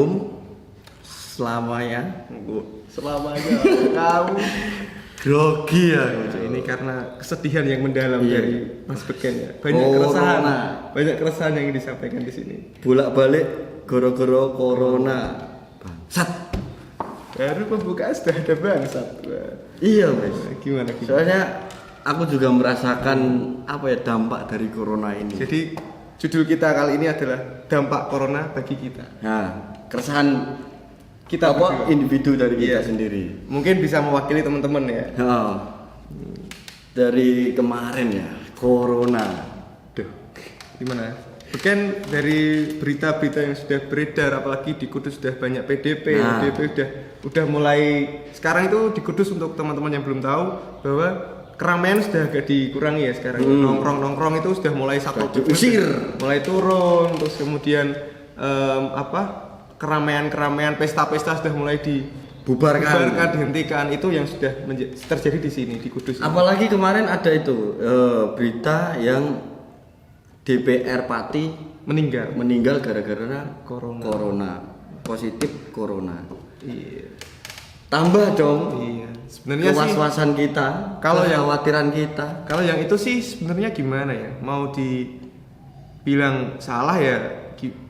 minum selamanya kamu grogi ya. ini karena kesedihan yang mendalam Iya. dari Mas Beken ya. Corona. Banyak keresahan yang ingin disampaikan di sini. Bolak-balik gara-gara corona. Bangsat. Baru pembukaan sudah ada bangsat. Wah. Iya, Mas. Gimana? Soalnya aku juga merasakan apa ya dampak dari corona ini. Jadi judul kita kali ini adalah dampak corona bagi kita. Nah, keresahan Kita apa berdua. individu dari kita Iya. sendiri. Mungkin bisa mewakili teman-teman ya. Nah, dari kemarin ya corona. Duh, gimana? Bukan dari berita-berita yang sudah beredar, apalagi di Kudus sudah banyak PDP, Nah. PDP udah mulai. Sekarang itu di Kudus untuk teman-teman yang belum tahu bahwa keramaian sudah agak dikurangi ya sekarang. Nongkrong itu sudah mulai satu diusir. mulai turun, terus kemudian keramaian pesta-pesta sudah mulai Bubarkan. dihentikan. Itu yang sudah terjadi di sini di Kudus. Apalagi kemarin ada itu berita yang DPR Pati meninggal gara-gara corona. Positif corona. Iya. Tambah dong. Iya. Sebenarnya sih Was-wasan kita, kalau yang- kekhawatiran kita. kalau yang itu sih sebenarnya gimana ya? Mau dibilang salah ya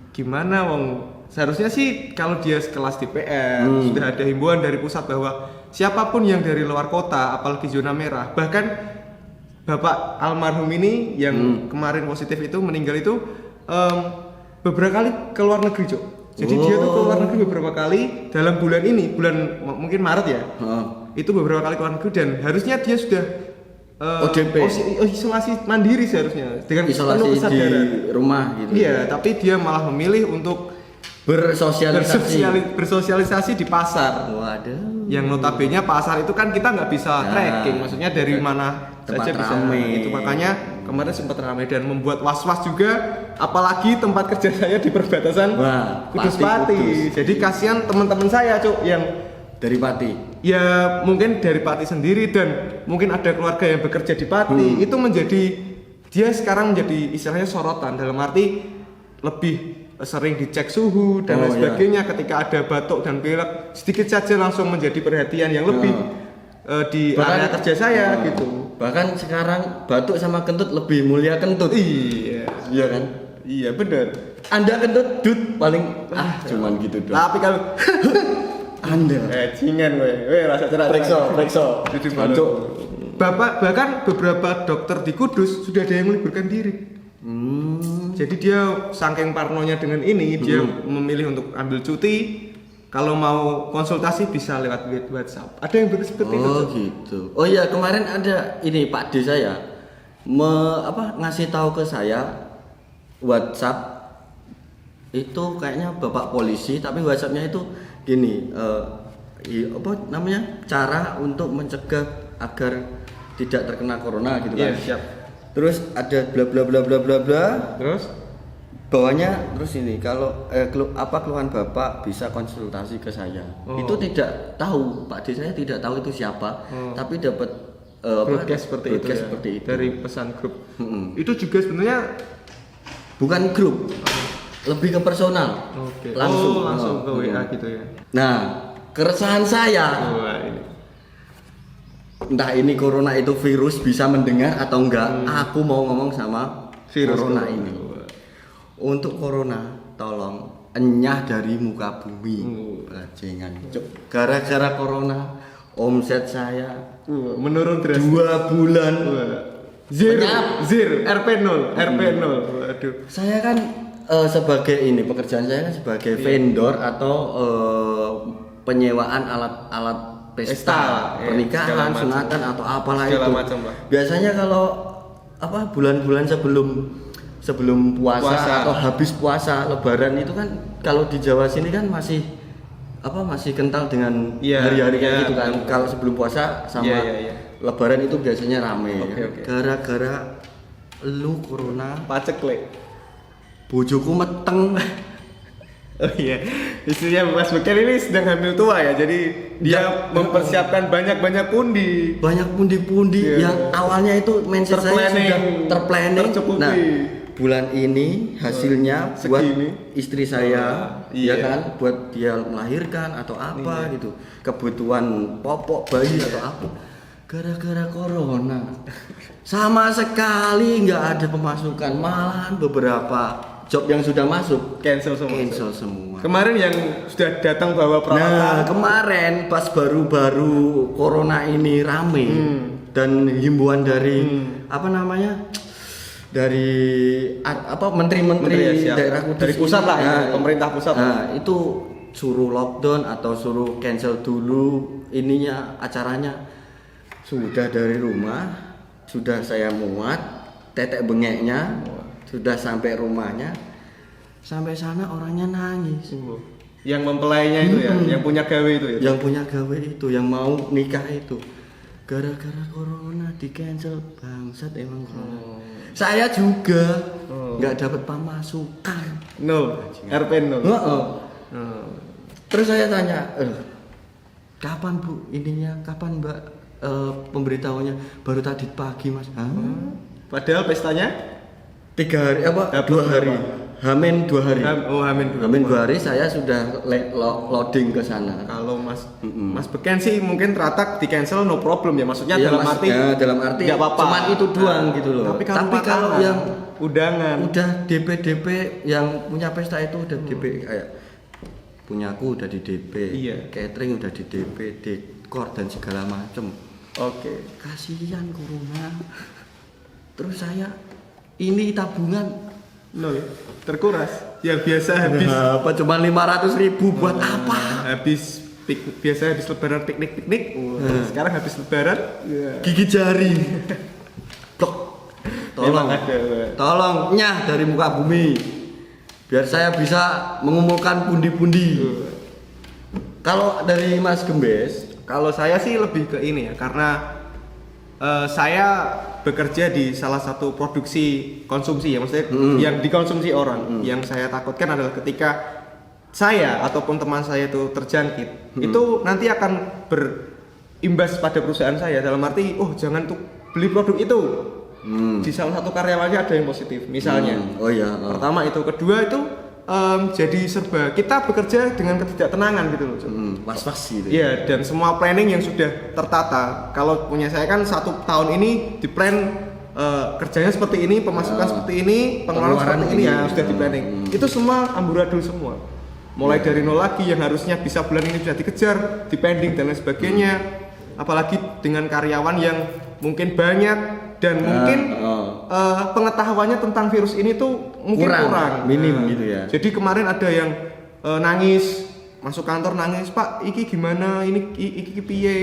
gimana wong seharusnya sih kalau dia sekelas DPR sudah ada himbauan dari pusat bahwa siapapun yang dari luar kota apalagi zona merah, bahkan Bapak almarhum ini yang kemarin positif itu meninggal itu beberapa kali ke luar negeri, Cok. Jadi dia tuh ke luar negeri beberapa kali dalam bulan ini, mungkin Maret ya. Itu beberapa kali ke luar negeri dan harusnya dia sudah ODP. isolasi mandiri seharusnya dengan penuh Isolasi kesadaran. di rumah gitu. Iya, tapi dia malah memilih untuk Bersosialisasi. bersosialisasi di pasar. Waduh. Yang notabene pasar itu kan kita nggak bisa Nah, tracking, maksudnya dari mana tempat saja bisa. rame. Itu makanya kemarin sempat ramai dan membuat was-was juga, apalagi tempat kerja saya di perbatasan Wah, Kudus Pati, Pati. Kudus. Jadi kasihan teman-teman saya, Cuk, yang Dari Pati. ya mungkin dari Pati sendiri dan mungkin ada keluarga yang bekerja di Pati. Itu menjadi dia sekarang menjadi istilahnya sorotan dalam arti lebih sering dicek suhu dan lain sebagainya. Ketika ada batuk dan pilek sedikit saja langsung menjadi perhatian yang lebih di area kerja saya gitu. Bahkan sekarang batuk sama kentut lebih mulia kentut. Iya kan? Iya benar. Anda kentut dud paling cuman gitu doang. Tapi kalau Anda cingan we rasa cerak Rekso. Jujur Batuk. Bapak bahkan beberapa dokter di Kudus sudah ada yang meliburkan diri. Jadi dia saking parnonya dengan ini, dia memilih untuk ambil cuti. Kalau mau konsultasi bisa lewat WhatsApp. Ada yang seperti itu. Oh gitu. Oh iya, kemarin ada ini Pak D saya ngasih tahu ke saya WhatsApp itu kayaknya Bapak polisi, tapi WhatsAppnya itu gini, cara untuk mencegah agar tidak terkena corona gitu kan. Iya, siap. Terus ada bla bla bla bla bla bla. Terus Bawahnya terus ini kalau keluhan Bapak bisa konsultasi ke saya. Itu tidak tahu, Pak D saya tidak tahu itu siapa, tapi dapat broadcast seperti itu, seperti itu dari pesan grup. Itu juga sebenarnya bukan grup, lebih ke personal. Oke. Langsung ke WA gitu ya. Nah, keresahan saya, Wah, ini. entah ini corona itu virus bisa mendengar atau enggak, aku mau ngomong sama Virus corona corona. ini. Untuk corona, tolong enyah dari muka bumi. Bajingan. Cuk. Gara-gara corona, omset saya Menurun drastis. 2 bulan. Zero, Penyap. RP 0. Waduh. Saya kan sebagai ini pekerjaan saya kan sebagai vendor atau penyewaan alat-alat pesta, Pesta, ya, pernikahan, segala macam. sunatan atau apalah Segala itu. macam lah. Biasanya kalau bulan-bulan sebelum puasa atau habis puasa Lebaran itu kan kalau di Jawa sini kan masih kental dengan Iya, hari-hari kayak iya, gitu kan. betul. Kalau sebelum puasa sama Iya. Lebaran itu biasanya rame. Oke. Gara-gara lu corona, Pacek le. bojoku meteng. Oh iya, istrinya Mas Beken ini sedang hamil tua ya, jadi dia mempersiapkan banyak Banyak pundi-pundi Iya. yang awalnya itu mindset saya sudah terplanning. tercukupi. Nah, bulan ini hasilnya buat segini. istri saya, Iya. ya kan, buat dia melahirkan atau apa gitu, kebutuhan popok bayi atau apa. Gara-gara corona, sama sekali nggak ada pemasukan, malahan beberapa job yang sudah masuk Cancel semua. cancel semua. Kemarin yang sudah datang bawa peralatan. Nah, kemarin pas baru-baru corona ini rame dan himbauan dari apa namanya? Dari apa menteri-menteri Menteri ya, siap. daerah kudus Dari pusat ini, lah, pemerintah pusat. Nah, itu suruh lockdown atau suruh cancel dulu ininya acaranya. Sudah dari rumah, sudah saya muat, tetek bengeknya, sudah sampai rumahnya. Sampai sana orangnya nangis. Yang mempelainya itu ya, yang punya gawe itu ya. Yang punya gawe itu, yang mau nikah itu. Gara-gara corona di cancel, bangsat emang corona. Saya juga nggak dapat pemasukan. Nol, RP nol. Heeh. Terus saya tanya, kapan Bu ininya? Kapan Mbak pemberitahuannya? Baru tadi pagi Mas. Hah? Padahal pestanya 3 hari apa? Dapat 2 hari. berapa? Hamin 2 hari. Hamin 2. Hamin 2 hari saya sudah loading ke sana. Kalau Mas Beken sih mungkin teratak di cancel no problem ya, maksudnya Iya, dalam arti nggak apa-apa. cuman itu doang gitu loh. Tapi kalau makanan, yang undangan udah DP yang punya pesta itu udah DP kayak punyaku udah di DP, Iya. catering udah di DP, dekor dan segala macem. Oke. Kasihan corona. Terus saya ini tabungan Nol, terkuras. Yang biasa habis apa cuma 500.000 buat apa? biasa habis lebaran piknik. Sekarang habis lebaran Gigi jari. Blok. Memang ada. Tolong nyah dari muka bumi. Biar saya bisa mengumpulkan pundi-pundi. Kalau dari Mas Gembes, Kalau saya sih lebih ke ini ya, karena saya bekerja di salah satu produksi konsumsi ya, maksudnya yang dikonsumsi orang. Yang saya takutkan adalah ketika saya ataupun teman saya itu terjangkit, itu nanti akan berimbas pada perusahaan saya, dalam arti, oh jangan tuh beli produk itu. Di salah satu karyawannya ada yang positif, misalnya. Oh iya. Pertama itu, kedua itu jadi serba kita bekerja dengan ketidaktenangan gitu loh. Was-was gitu. Iya, dan semua planning yang sudah tertata. Kalau punya saya kan 1 tahun ini di plan kerjanya seperti ini, pemasukan seperti ini, pengeluaran seperti ini ya sudah di planning. Itu semua amburadul semua. Mulai dari nol lagi yang harusnya bisa bulan ini sudah dikejar, dipending dan lain sebagainya. Apalagi dengan karyawan yang mungkin banyak dan mungkin pengetahuannya tentang virus ini tuh mungkin kurang. Minim gitu ya. Jadi kemarin ada yang nangis, masuk kantor nangis, Pak, iki gimana, iki piye,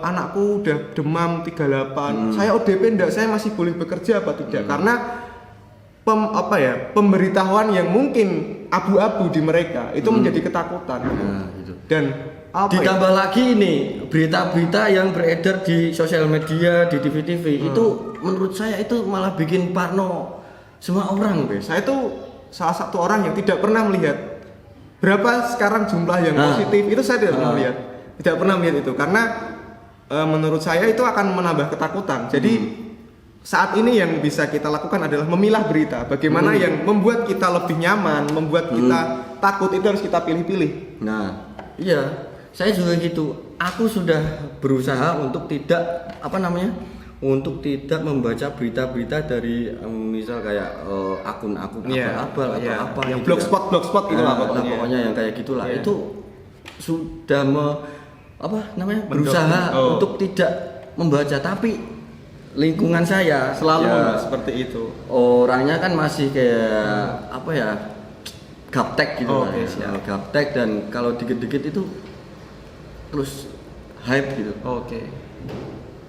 anakku udah demam 38, saya ODP enggak, saya masih boleh bekerja apa tidak, karena pemberitahuan yang mungkin abu-abu di mereka itu menjadi ketakutan. Gitu. Dan ditambah lagi ini berita-berita yang beredar di sosial media, di TV-TV itu menurut saya itu malah bikin parno semua orang, guys. Saya tuh salah satu orang yang tidak pernah melihat berapa sekarang jumlah yang positif, itu saya tidak pernah melihat. Tidak pernah melihat itu karena menurut saya itu akan menambah ketakutan. Jadi saat ini yang bisa kita lakukan adalah memilah berita. Bagaimana yang membuat kita lebih nyaman, membuat kita takut, itu harus kita pilih-pilih. Nah, iya. Saya juga gitu. Aku sudah berusaha untuk tidak untuk tidak membaca berita-berita dari misal kayak akun-akun abal-abal atau apa yang gitu ya. blogspot gitu lah pokoknya yang kayak gitulah. Itu sudah berusaha untuk tidak membaca, tapi lingkungan saya selalu seperti itu. Orangnya kan masih kayak gaptek gitu lah. Gaptek, dan kalau dikit-dikit itu terus hype gitu.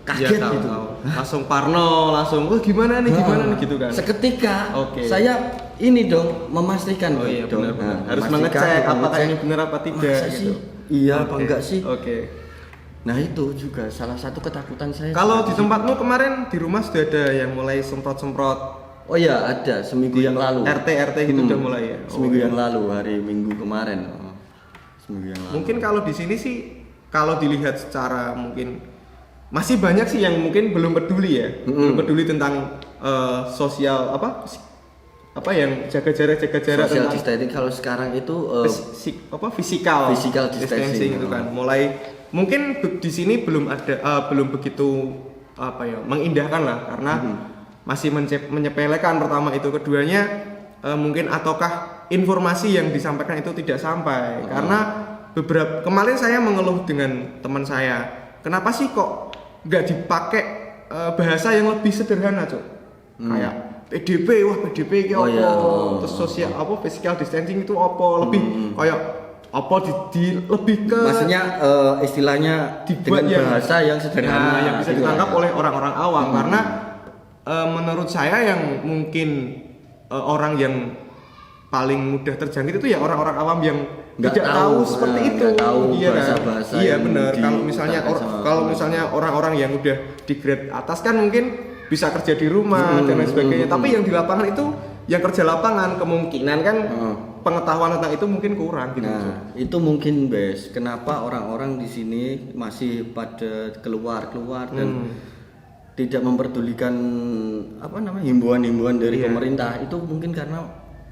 Kaget Ya, gitu. Langsung parno, langsung gimana nih gitu kan. Seketika saya ini dong memastikan dong. Benar. Harus mengecek apakah ini benar apa tidak gitu. Iya apa enggak sih? Nah, itu juga salah satu ketakutan saya. Kalau di tempatmu kemarin di rumah sudah ada yang mulai semprot-semprot. Oh iya, ada seminggu yang lalu. RT gitu udah mulai ya. Seminggu yang lalu, hari Minggu kemarin. Seminggu yang lalu. Mungkin kalau di sini sih kalau dilihat secara mungkin masih banyak sih yang mungkin belum peduli ya. Belum peduli tentang sosial apa yang jaga jarak Social tentang distancing kalau sekarang itu physical distancing. itu kan. Mulai mungkin di sini belum ada belum begitu apa ya mengindahkan lah karena masih menyepelekan pertama itu, keduanya mungkin ataukah informasi yang disampaikan itu tidak sampai karena beberapa kemarin saya mengeluh dengan teman saya, kenapa sih kok nggak dipakai bahasa yang lebih sederhana Cok, kayak PDP, wah PDP iki apa, terus sosial apa physical distancing itu apa, lebih kayak apa lebih ke maksudnya istilahnya dibuat dengan bahasa yang sederhana yang bisa ditangkap oleh orang-orang awam karena menurut saya yang mungkin orang yang paling mudah terjangkit itu ya orang-orang awam yang tidak tahu seperti itu. Iya kan? Iya benar. Kalau misalnya orang-orang yang udah di grade atas kan mungkin bisa kerja di rumah dan lain sebagainya. Tapi yang di lapangan itu yang kerja lapangan kemungkinan kan pengetahuan tentang itu mungkin kurang gitu. Nah, itu mungkin Bes. Kenapa orang-orang di sini masih pada keluar dan tidak memperdulikan apa namanya himbauan-himbauan dari pemerintah, itu mungkin karena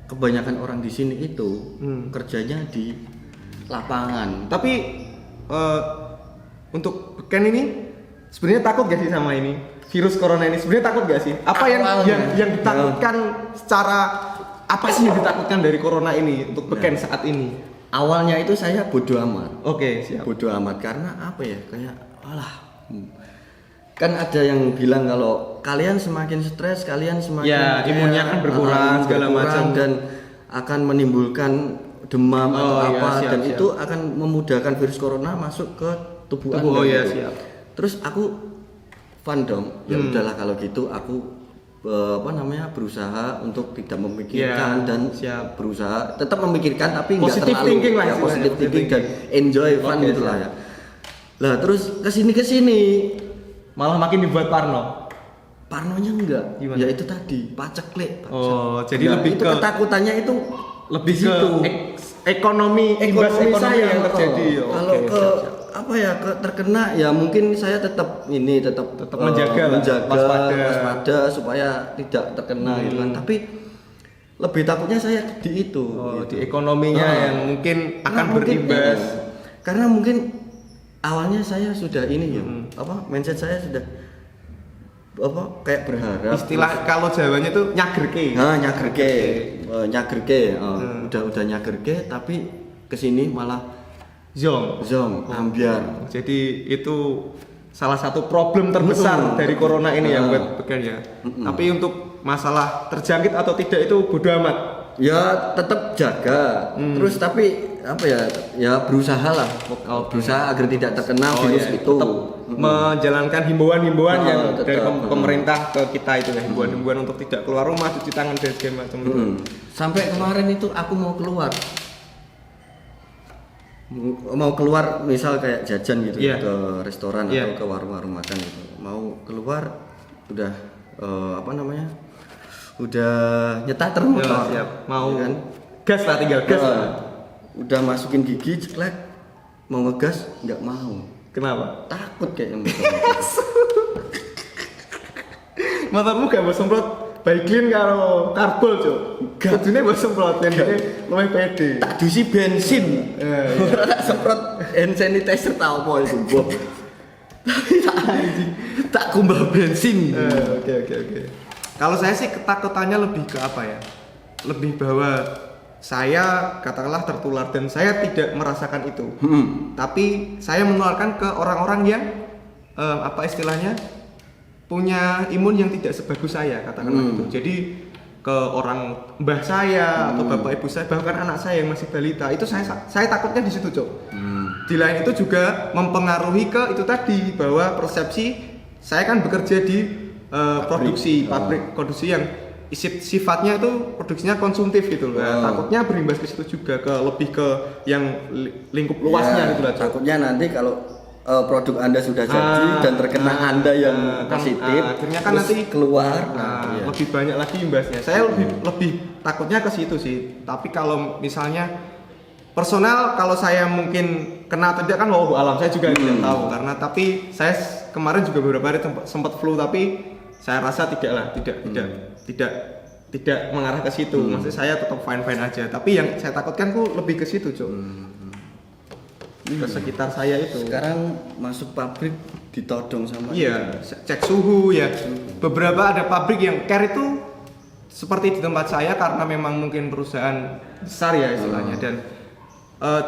kebanyakan orang di sini itu kerjanya di lapangan. Tapi untuk Beken ini sebenarnya takut gak sih sama ini virus corona ini? Sebenarnya takut gak sih? Apa yang ditakutkan secara apa sih yang ditakutkan dari corona ini untuk Beken saat ini? Awalnya itu saya bodoh amat. Oke, siap. Bodoh amat karena apa ya? Kayak kan ada yang bilang kalau kalian semakin stres, kalian semakin imunnya akan berkurang segala macam dan akan menimbulkan demam atau apa dan siap. itu akan memudahkan virus corona masuk ke tubuh Anda. Siap. Terus aku fandom, ya udahlah kalau gitu aku berusaha untuk tidak memikirkan dan berusaha tetap memikirkan tapi nggak terlalu thinking lah, positive thinking dan enjoy fun gitu lah ya. Lah terus kesini malah makin dibuat parno. Parnonya enggak. Gimana? Ya itu tadi, paceklik. Jadi lebih itu ke ketakutannya itu lebih di situ. Ekonomi saya yang terjadi. Kalau apa ya terkena ya mungkin saya tetap menjaga waspada supaya tidak terkena gitu kan. Tapi lebih takutnya saya di itu gitu. Di ekonominya yang mungkin akan berimbas. Karena mungkin awalnya saya sudah ini mindset saya sudah kayak berharap. Istilah kalau Jawanya tuh nyagerke. Nyagerke. Udah nyagerke tapi kesini malah zong ambiar. Jadi itu salah satu problem terbesar dari corona ini yang buat Beken ya. Tapi untuk masalah terjangkit atau tidak itu bodo amat. Ya tetap jaga. Terus tapi apa ya berusaha lah. Berusaha agar tidak terkena virus itu. Tetap menjalankan himbauan-himbauan yang dari pemerintah ke kita itu ya, himbauan-himbauan untuk tidak keluar rumah, cuci tangan dan segala macam itu. Sampai kemarin itu aku mau keluar misal kayak jajan gitu ke restoran atau ke warung-warung makan gitu. Mau keluar udah udah nyetak termotor. Mau kan? Gas lah, tinggal gas. Udah masukin gigi ceklek, mau ngegas nggak mau. Kenapa? Takut kayaknya. Motormu gak mau semprot Baiklin karo karbol Cuk. Kudune mbok semprot ben luwih pede. Tak dusi bensin. Ora tak semprot hand sanitizer ta opo itu, Boh. Tak kumbah bensin. Oke. Kalau saya sih ketakutannya lebih ke apa ya? Lebih bahwa saya katakanlah tertular dan saya tidak merasakan itu. Tapi saya menularkan ke orang-orang yang apa istilahnya? Punya imun yang tidak sebagus saya katakanlah itu. Jadi ke orang mbah saya atau bapak ibu saya bahkan anak saya yang masih balita itu saya takutnya di situ Cok. Di lain itu juga mempengaruhi ke itu tadi bahwa persepsi saya kan bekerja di pabrik produksi yang sifatnya itu produksinya konsumtif gitu loh. Takutnya berimbas ke situ juga lebih ke yang lingkup luasnya gitu lah. Takutnya nanti kalau produk Anda sudah jadi dan terkena Anda yang positif, akhirnya kan nanti keluar lebih banyak lagi imbasnya. Saya lebih takutnya ke situ sih. Tapi kalau misalnya personal, kalau saya mungkin kena atau tidak kan alam saya juga tidak tahu karena tapi saya kemarin juga beberapa hari sempat flu tapi saya rasa tidak tidak mengarah ke situ. Maksudnya saya tetap fine aja. Tapi yang saya takutkan tuh lebih ke situ, Cok. Ke sekitar saya itu. Sekarang masuk pabrik ditodong sama Iya, cek suhu ya. Beberapa ada pabrik yang care itu seperti di tempat saya karena memang mungkin perusahaan besar ya istilahnya dan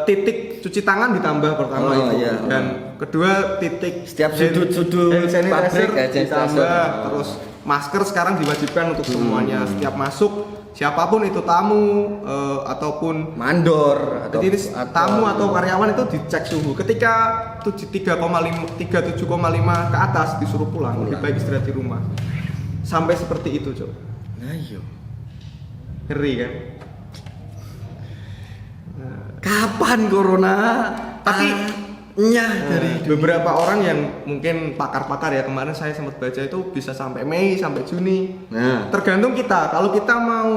titik cuci tangan ditambah pertama itu iya. dan kedua titik Setiap sudut-sudut hand sanitizer pabrik ya, ditambah terus masker sekarang diwajibkan untuk semuanya setiap masuk siapapun itu tamu ataupun mandor jadi tamu atau karyawan itu dicek suhu ketika 3,5 37,5 ke atas disuruh pulang lebih baik istirahat di rumah sampai seperti itu, Cok. Nah, iya. Ngeri kan? Kapan corona? Tapi dari beberapa orang yang mungkin pakar-pakar ya kemarin saya sempat baca itu bisa sampai Mei sampai Juni. Nah, Tergantung kita. Kalau kita mau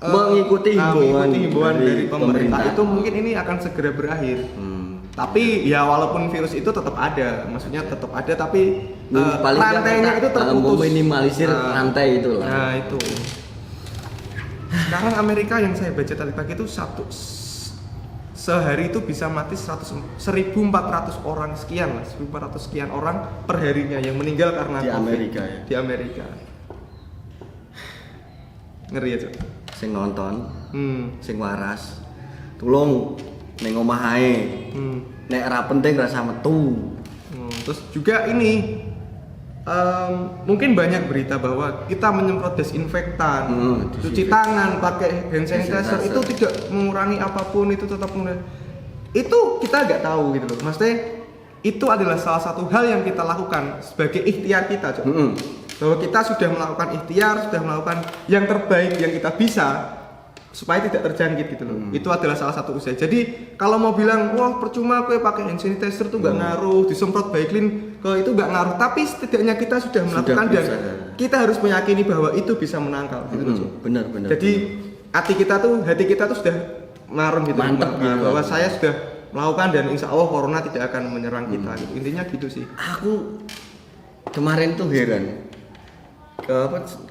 mengikuti himbauan dari pemerintah pemerintah itu mungkin ini akan segera berakhir. Tapi ya walaupun virus itu tetap ada, maksudnya tetap ada tapi paling nggak rantainya kita, itu terputus. meminimalisir rantai itu lah. Nah itu. Sekarang Amerika yang saya baca tadi pagi itu sehari itu bisa mati 1.400 orang sekian lah, 1.400 sekian orang per harinya yang meninggal karena Di COVID. Amerika ya? Di Amerika. Ngeri ya, Cok. Sing nonton, sing waras, tulung neng omah ae. Nek ora penting rasa metu. Terus juga ini mungkin banyak berita bahwa kita menyemprot desinfektan, cuci tangan, pakai hand sanitizer itu tidak mengurangi apapun, itu tetap itu kita nggak tahu gitu loh. Maksudnya itu adalah salah satu hal yang kita lakukan sebagai ikhtiar kita, Cok. Bahwa kita sudah melakukan ikhtiar, sudah melakukan yang terbaik yang kita bisa supaya tidak terjangkit gitu loh. Itu adalah salah satu usaha. Jadi kalau mau bilang wah percuma gue pakai hand sanitizer tuh nggak ngaruh, disemprot Baiklin ke itu nggak ngaruh, tapi setidaknya kita sudah melakukan dan kita harus meyakini bahwa itu bisa menangkal gitu loh. Benar. Jadi hati kita tuh sudah marung gitu. Mantap gitu. Bahwa saya sudah melakukan dan insya Allah corona tidak akan menyerang kita gitu. Intinya gitu sih. Aku kemarin tuh heran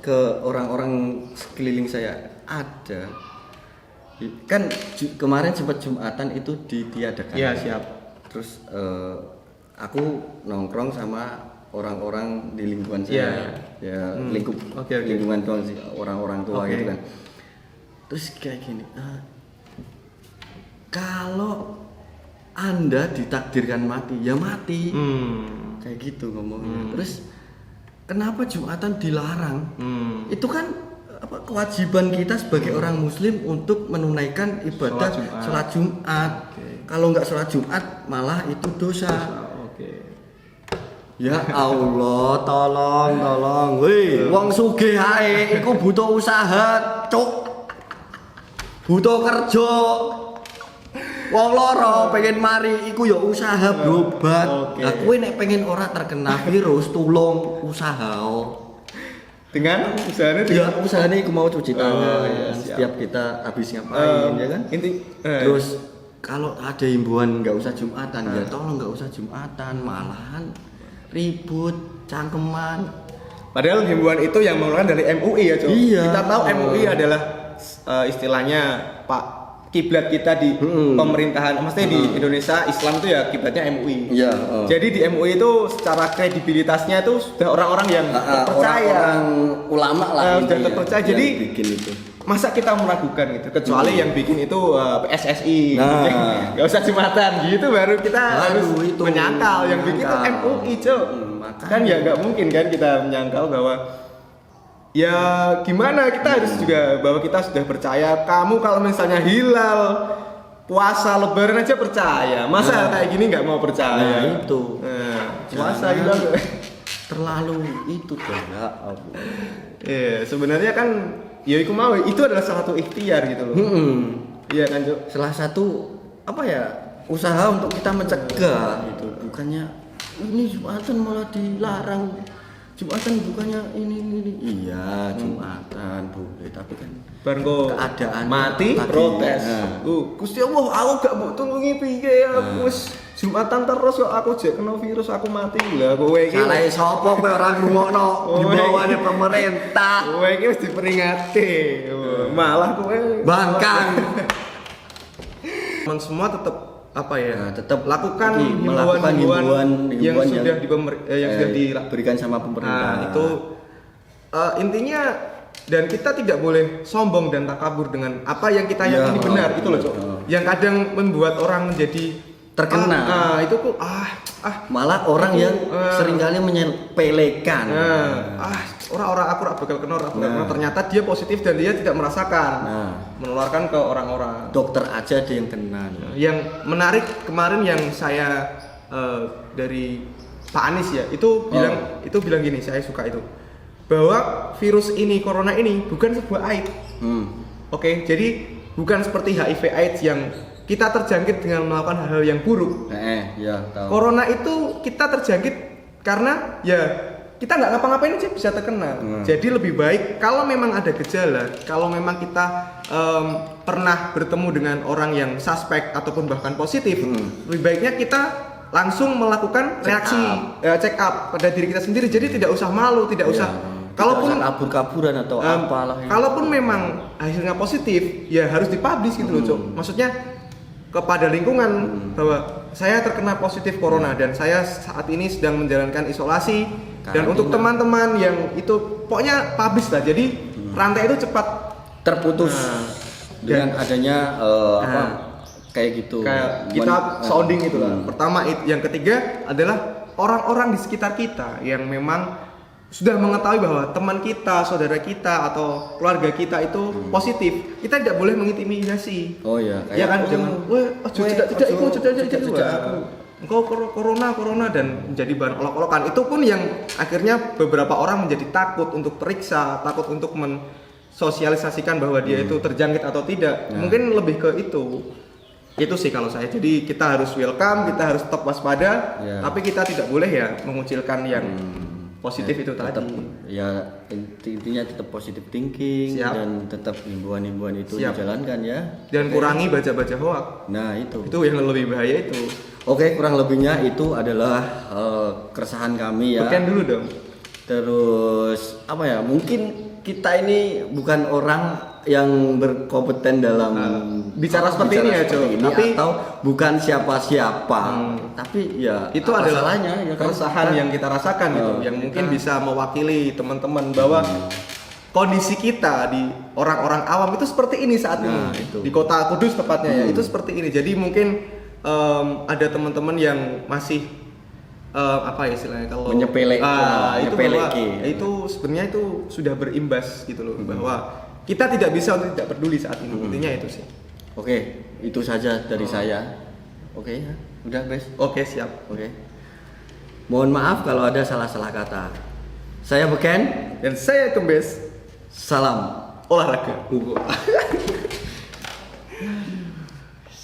ke orang-orang sekeliling saya ada kan kemarin sempat Jumatan itu ditiadakan. Iya, siap. Terus aku nongkrong sama orang-orang di lingkungan saya. Ya, lingkungan doang sih, orang-orang tua gitu kan. Terus kayak gini, kalau Anda ditakdirkan mati, ya mati. Kayak gitu ngomongnya. Terus kenapa Jumatan dilarang? Itu kan kewajiban kita sebagai orang Muslim untuk menunaikan ibadah sholat Jumat. Kalau nggak sholat Jumat malah itu dosa. Ya Allah, tolong, wih, wong sugih ae, iku butuh usaha, cuk, butuh kerja. Wong loro pengen mari, iku ya usaha berobat. Lah kowe nek pengen ora terkena virus, tulung usaha. Dengan usahanya usahanya aku mau cuci tangan setiap kita habis ngapain ya kan terus kalau ada himbauan nggak usah Jumatan ya tolong nggak usah Jumatan malahan ribut cangkeman padahal himbauan itu yang mengeluarkan dari MUI ya, Cok. Iya. Kita tahu MUI adalah istilahnya kiblat kita di pemerintahan, maksudnya di Indonesia Islam itu ya kiblatnya MUI. Iya. Jadi di MUI itu secara kredibilitasnya itu sudah orang-orang yang terpercaya, orang ulama lah, sudah terpercaya. Jadi bikin itu. Masa kita meragukan gitu? Kecuali yang bikin itu PSSI, nggak usah Jumatan gitu, baru kita harus itu menyangkal. Yang bikin itu MUI, Cok. Kan ya nggak mungkin kan kita menyangkal bahwa ya gimana, kita harus juga bahwa kita sudah percaya. Kamu kalau misalnya hilal puasa lebaran aja percaya, masa kayak gini nggak mau percaya? Itu puasa hilal terlalu itu tuh ya ya sebenarnya kan ya itu mau, itu adalah salah satu ikhtiar gitu loh. Iya kan, Cok? Salah satu apa ya usaha untuk kita mencegah gitu, bukannya ini Jumatan malah dilarang. Jumatan bukannya ini. Iya, Jumatan boleh, tapi kan Bar kok keadaan mati lagi. protes. Nah. Gusti Allah, aku gak mau tulungi piye ya. Wis Jumatan terus kok aku jek kena virus aku mati. Lah kowe iki Salah sapa kowe ora ngomongno himbauane pemerintah. kowe iki wis diperingati. Malah kowe Bangkang. Teman semua tetap apa ya? Nah, tetap lakukan melakukan himbauan yang himbauan sudah diberikan sama pemerintah. Nah, itu intinya dan kita tidak boleh sombong dan takabur dengan apa yang kita yakini benar itu loh, Cok. Yang kadang membuat orang menjadi terkena. itu kok Malah orang yang seringkali menyepelekan. orang-orang aku bakal kena, ternyata dia positif dan dia tidak merasakan. Menularkan ke orang-orang. Dokter aja ada yang kena. Yang menarik kemarin yang saya dari Pak Anies ya, itu bilang gini, saya suka itu. Bahwa virus ini, corona ini bukan sebuah aib. Oke, jadi bukan seperti HIV AIDS yang kita terjangkit dengan melakukan hal-hal yang buruk. Ya, tahu. Corona itu kita terjangkit karena ya kita nggak ngapa-ngapain aja bisa terkena. Jadi lebih baik kalau memang ada gejala, kalau memang kita pernah bertemu dengan orang yang suspek ataupun bahkan positif, lebih baiknya kita langsung melakukan reaksi check up pada diri kita sendiri. Jadi tidak usah malu, tidak usah kalaupun kabur-kaburan atau apalah. Kalaupun memang hasilnya positif, ya harus dipublish gitu loh, Cok. Maksudnya kepada lingkungan bahwa saya terkena positif corona dan saya saat ini sedang menjalankan isolasi. Dan untuk teman-teman yang itu pokoknya publish lah. Jadi rantai itu cepat terputus dengan adanya kayak gitu. Kayak kita sounding itu lah. Pertama yang ketiga adalah orang-orang di sekitar kita yang memang sudah mengetahui bahwa teman kita, saudara kita atau keluarga kita itu positif, kita tidak boleh mengintimidasi. Oh iya, ya kan, jangan, engkau corona dan menjadi bahan olok-olokan. Itu pun yang akhirnya beberapa orang menjadi takut untuk periksa, takut untuk mensosialisasikan bahwa dia itu terjangkit atau tidak. Mungkin lebih ke itu. Itu sih kalau saya. Jadi kita harus welcome, kita harus tetap waspada, tapi kita tidak boleh ya mengucilkan yang positif itu tetap, tadi. Ya intinya tetap positive thinking. Siap. Dan tetap himbauan-himbauan itu dijalankan ya. Dan kurangi baca-baca hoax. Nah itu yang lebih bahaya itu. Oke, kurang lebihnya itu adalah keresahan kami ya. Beken dulu dong. Terus apa ya? Mungkin kita ini bukan orang yang berkompeten dalam bicara seperti ini ya, Cok. Tapi atau bukan siapa-siapa. Tapi ya itu adalah ya keresahan yang kita rasakan gitu, yang mungkin bisa mewakili teman-teman bahwa kondisi kita di orang-orang awam itu seperti ini saat ini. Itu. Di Kota Kudus tepatnya ya, itu seperti ini. Jadi mungkin ada teman-teman yang masih apa ya istilahnya kalau itu sebenarnya itu sudah berimbas gitu loh, bahwa kita tidak bisa untuk tidak peduli saat ini. Intinya itu sih. Oke, itu saja dari saya. Oke, udah guys. Oke, siap. Oke. Mohon maaf kalau ada salah-salah kata. Saya Beken Dan saya Kembes. Salam Olahraga.